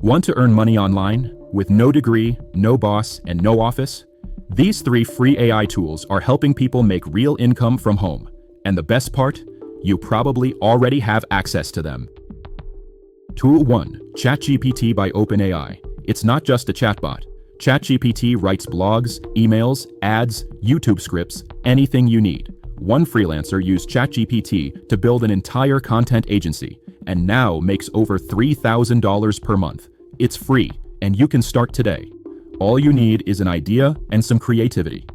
Want to earn money online with no degree, no boss, and no office? These 3 free AI tools are helping people make real income from home. And the best part? You probably already have access to them. Tool 1. ChatGPT by OpenAI. It's not just a chatbot. ChatGPT writes blogs, emails, ads, YouTube scripts, anything you need. One freelancer used ChatGPT to build an entire content agency and now makes over $3,000 per month. It's free, and you can start today. All you need is an idea and some creativity.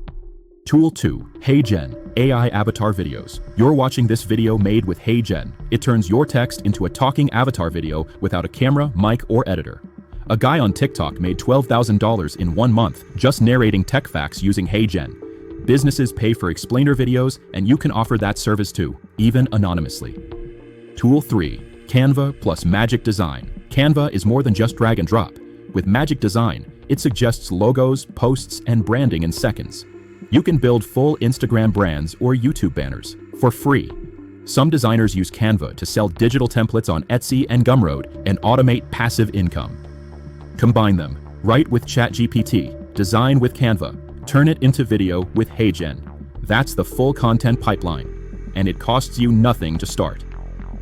Tool 2. HeyGen, AI avatar videos. You're watching this video made with HeyGen. It turns your text into a talking avatar video without a camera, mic, or editor. A guy on TikTok made $12,000 in 1 month just narrating tech facts using HeyGen. Businesses pay for explainer videos, and you can offer that service too, even anonymously. Tool 3. Canva plus Magic Design. Canva is more than just drag and drop. With Magic Design, it suggests logos, posts, and branding in seconds. You can build full Instagram brands or YouTube banners for free. Some designers use Canva to sell digital templates on Etsy and Gumroad and automate passive income. Combine them. Write with ChatGPT, design with Canva, turn it into video with HeyGen. That's the full content pipeline, and it costs you nothing to start.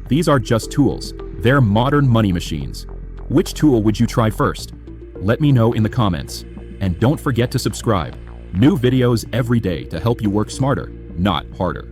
These are just tools. They're modern money machines. Which tool would you try first? Let me know in the comments. And don't forget to subscribe. New videos every day to help you work smarter, not harder.